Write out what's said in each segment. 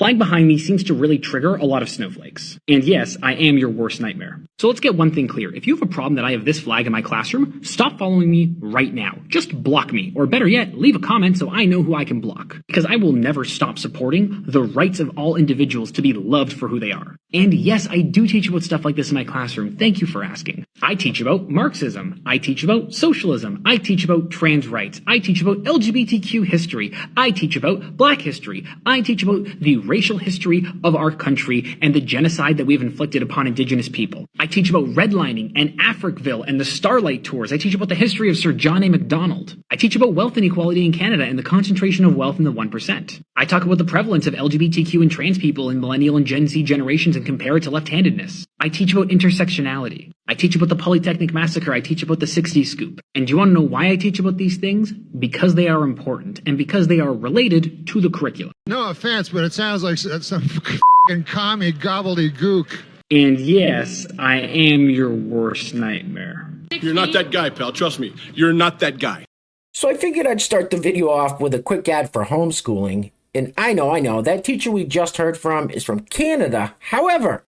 flag behind me seems to really trigger a lot of snowflakes. And yes, I am your worst nightmare. So let's get one thing clear. If you have a problem that I have this flag in my classroom, stop following me right now. Just block me. Or better yet, leave a comment so I know who I can block. Because I will never stop supporting the rights of all individuals to be loved for who they are. And yes, I do teach about stuff like this in my classroom. Thank you for asking. I teach about Marxism. I teach about socialism. I teach about trans rights. I teach about LGBTQ history. I teach about Black history. I teach about the racial history of our country and the genocide that we've inflicted upon Indigenous people. I teach about redlining and Africville and the Starlight Tours. I teach about the history of Sir John A. Macdonald. I teach about wealth inequality in Canada and the concentration of wealth in the 1%. I talk about the prevalence of LGBTQ and trans people in millennial and Gen Z generations and compare it to left-handedness. I teach about intersectionality. I teach about the Polytechnic Massacre. I teach about the 60s scoop. And do you want to know why I teach about these things? Because they are important and because they are related to the curriculum. No offense, but it sounds like some f***ing commie gobbledygook. And yes, I am your worst nightmare. You're not that guy, pal. Trust me. You're not that guy. So I figured I'd start the video off with a quick ad for homeschooling. And I know, that teacher we just heard from is from Canada. However,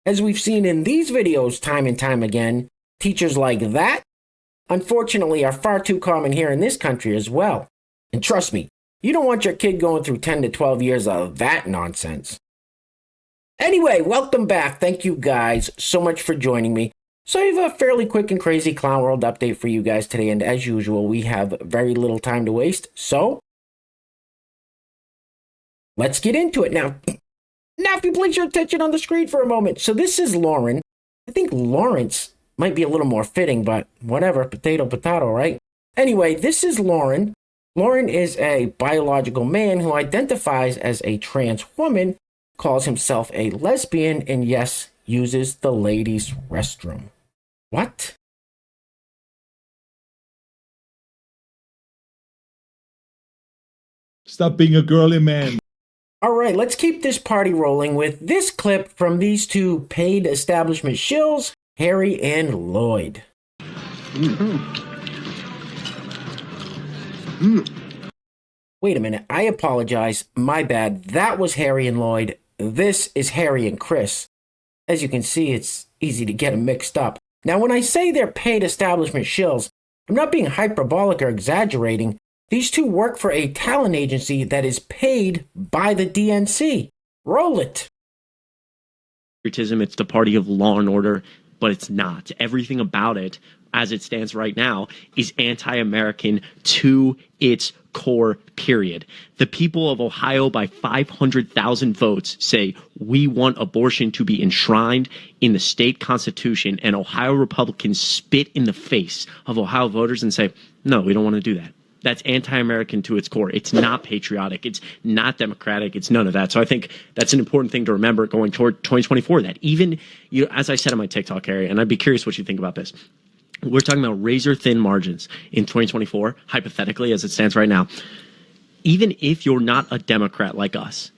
as we've seen in these videos time and time again, teachers like that, unfortunately, are far too common here in this country as well. And trust me, you don't want your kid going through 10 to 12 years of that nonsense. Anyway, welcome back. Thank you guys so much for joining me. So I have a fairly quick and crazy Clown World update for you guys today. And as usual, we have very little time to waste. So let's get into it now. Now, if you place your attention on the screen for a moment. So this is Lauren. I think Lawrence might be a little more fitting, but whatever. Potato, potato, right? Anyway, this is Lauren. Lauren is a biological man who identifies as a trans woman, calls himself a lesbian, and yes, uses the ladies' restroom. What? Stop being a girly man. All right, let's keep this party rolling with this clip from these two paid establishment shills, Harry and Lloyd. Wait a minute, I apologize. My bad. That was Harry and Lloyd. This is Harry and Chris. As you can see, it's easy to get them mixed up. Now, when I say they're paid establishment shills, I'm not being hyperbolic or exaggerating. These two work for a talent agency that is paid by the DNC. Roll it. It's the party of law and order, but it's not. Everything about it, as it stands right now, is anti-American to its core, period. The people of Ohio, by 500,000 votes, say we want abortion to be enshrined in the state constitution, and Ohio Republicans spit in the face of Ohio voters and say, no, we don't want to do that. That's anti-American to its core. It's not patriotic. It's not democratic. It's none of that. So I think that's an important thing to remember going toward 2024, that even, as I said on my TikTok area, and I'd be curious what you think about this, we're talking about razor thin margins in 2024, hypothetically, as it stands right now. Even if you're not a Democrat like us,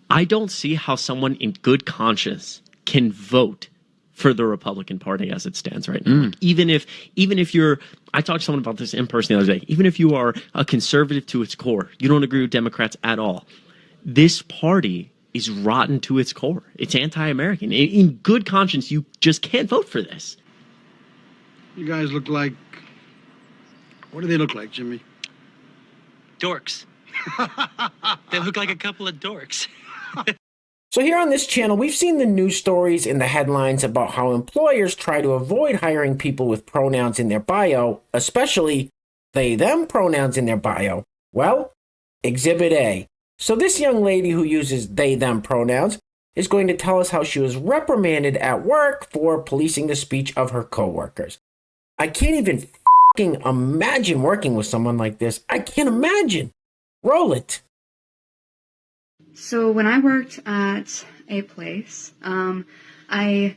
I don't see how someone in good conscience can vote for the Republican Party as it stands right now. Even if you're, I talked to someone about this in person the other day, even if you are a conservative to its core, you don't agree with Democrats at all, this party is rotten to its core. It's anti-American. In good conscience, you just can't vote for this. You guys look like, what do they look like, Jimmy? Dorks. They look like a couple of dorks. So here on this channel, we've seen the news stories in the headlines about how employers try to avoid hiring people with pronouns in their bio, especially they/them pronouns in their bio. Well, Exhibit A. So this young lady who uses they/them pronouns is going to tell us how she was reprimanded at work for policing the speech of her coworkers. I can't even f***ing imagine working with someone like this. I can't imagine. Roll it. So when I worked at a place, I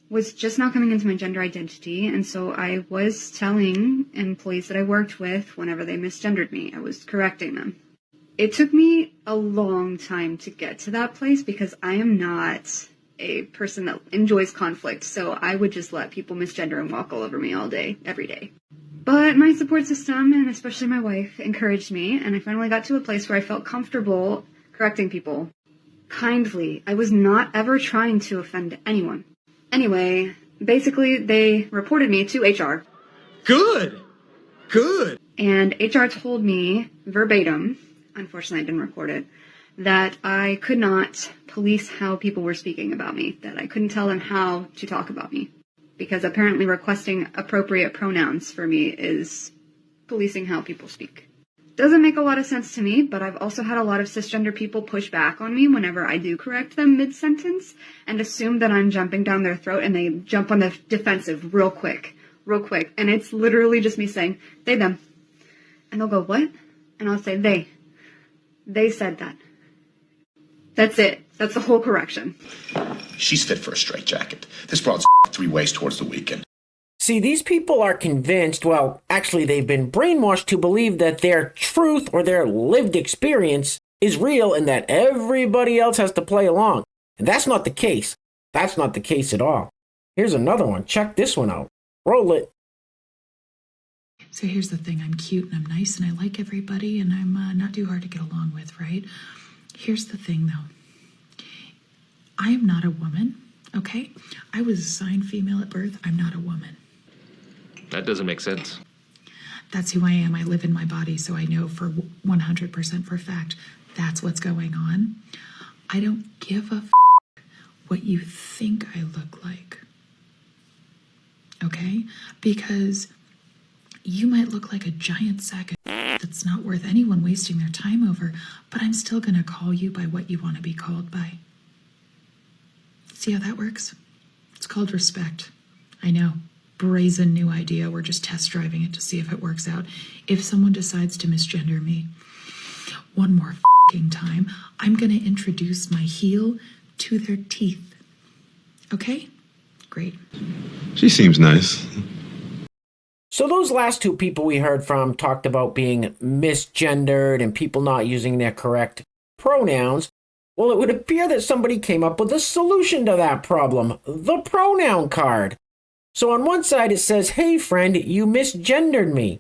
was just now coming into my gender identity, and so I was telling employees that I worked with whenever they misgendered me, I was correcting them. It took me a long time to get to that place because I am not a person that enjoys conflict, so I would just let people misgender and walk all over me all day, every day. But my support system, and especially my wife, encouraged me, and I finally got to a place where I felt comfortable correcting people. kindly. I was not ever trying to offend anyone. Anyway, basically, they reported me to HR. Good. Good. And HR told me verbatim, unfortunately I didn't record it, that I could not police how people were speaking about me, that I couldn't tell them how to talk about me. Because apparently requesting appropriate pronouns for me is policing how people speak. Doesn't make a lot of sense to me, but I've also had a lot of cisgender people push back on me whenever I do correct them mid-sentence and assume that I'm jumping down their throat, and they jump on the defensive real quick. And it's literally just me saying, they, them. And they'll go, what? And I'll say, they. They said that. That's it. That's the whole correction. She's fit for a straitjacket. This broad's 3 ways towards the weekend. See, these people are convinced, well, actually they've been brainwashed to believe that their truth or their lived experience is real and that everybody else has to play along. And that's not the case. That's not the case at all. Here's another one. Check this one out. Roll it. So here's the thing. I'm cute and I'm nice and I like everybody and I'm not too hard to get along with, right? Here's the thing, though. I am not a woman, okay? I was assigned female at birth. I'm not a woman. That doesn't make sense. That's who I am. I live in my body, so I know for 100% for a fact that's what's going on. I don't give a what you think I look like, okay? Because you might look like a giant sack of that's not worth anyone wasting their time over, but I'm still gonna call you by what you want to be called by. See how that works? It's called respect. I know. Brazen new idea. We're just test driving it to see if it works out. If someone decides to misgender me one more time, I'm going to introduce my heel to their teeth. Okay? Great. She seems nice. So those last two people we heard from talked about being misgendered and people not using their correct pronouns. Well, it would appear that somebody came up with a solution to that problem, the pronoun card. So on one side it says, hey friend, you misgendered me.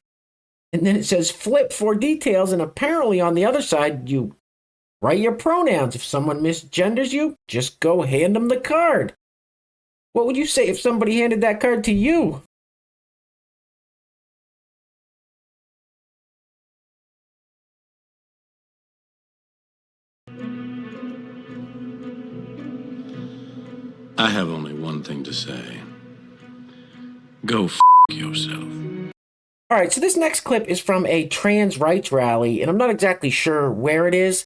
And then it says flip for details, and apparently on the other side you write your pronouns. If someone misgenders you, just go hand them the card. What would you say if somebody handed that card to you? I have only one thing to say. Go yourself. All right, so this next clip is from a trans rights rally, and I'm not exactly sure where it is.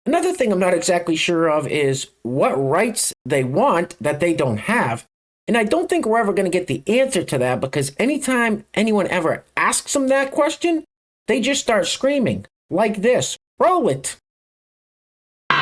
Another thing I'm not exactly sure of is what rights they want that they don't have. And I don't think we're ever going to get the answer to that, because anytime anyone ever asks them that question, they just start screaming like this. Roll it. Shut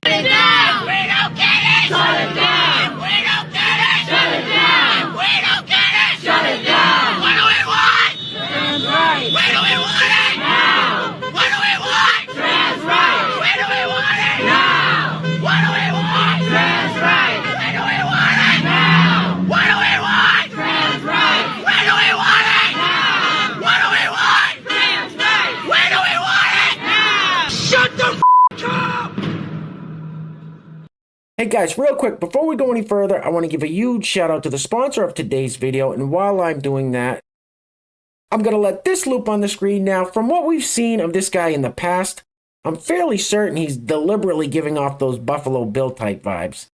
it down! We don't get it! Shut it down! We don't get it! Shut it down! We don't get it! Shut it down! What do we want? Trans rights! Where do we want it? Now! What do we want? Trans rights! Where do we want it? Now! What do we want? Trans rights! Where do we want it? Now! What do we want? Trans rights! Where do we want it? Now! What do we want? Trans rights! Where do we want it? Now! Shut the up! Hey guys, real quick, before we go any further, I want to give a huge shout out to the sponsor of today's video, and while I'm doing that, I'm going to let this loop on the screen now. From what we've seen of this guy in the past, I'm fairly certain he's deliberately giving off those Buffalo Bill type vibes.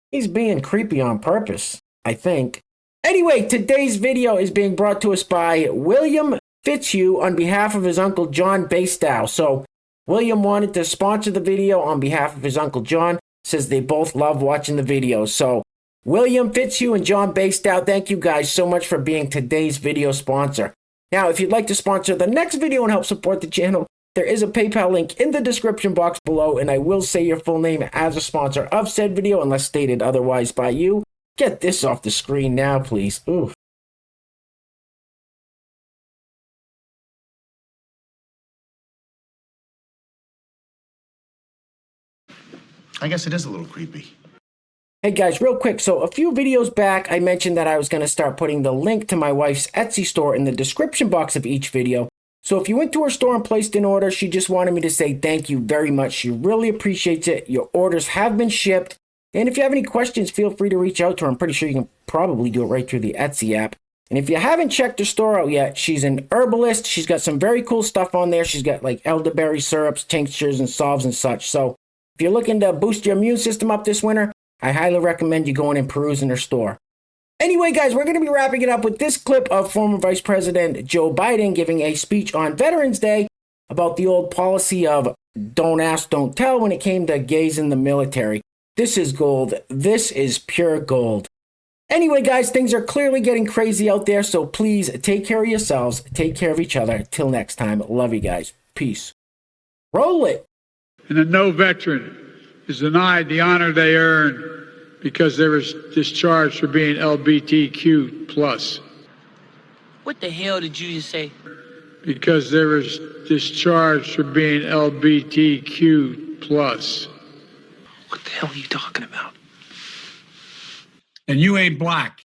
He's being creepy on purpose, I think. Anyway, today's video is being brought to us by William Fitzhugh on behalf of his uncle John Bastow. So, William wanted to sponsor the video on behalf of his uncle John. Says they both love watching the videos. So, William Fitzhugh and John Bastow, thank you guys so much for being today's video sponsor. Now, if you'd like to sponsor the next video and help support the channel, there is a PayPal link in the description box below, and I will say your full name as a sponsor of said video unless stated otherwise by you. Get this off the screen now, please. Ooh. I guess it is a little creepy. Hey guys, real quick, so a few videos back, I mentioned that I was going to start putting the link to my wife's Etsy store in the description box of each video. So if you went to her store and placed an order, she just wanted me to say thank you very much. She really appreciates it. Your orders have been shipped. And if you have any questions, feel free to reach out to her. I'm pretty sure you can probably do it right through the Etsy app. And if you haven't checked her store out yet, she's an herbalist. She's got some very cool stuff on there. She's got like elderberry syrups, tinctures, and salves and such. So if you're looking to boost your immune system up this winter, I highly recommend you going and perusing her store. Anyway, guys, we're going to be wrapping it up with this clip of former Vice President Joe Biden giving a speech on Veterans Day about the old policy of don't ask, don't tell when it came to gays in the military. This is gold. This is pure gold. Anyway, guys, things are clearly getting crazy out there, so please take care of yourselves. Take care of each other. Till next time, love you guys. Peace. Roll it. And that no veteran is denied the honor they earn because they were discharged for being LGBTQ+. What the hell did you just say? Because they were discharged for being LGBTQ+. What the hell are you talking about? And you ain't black.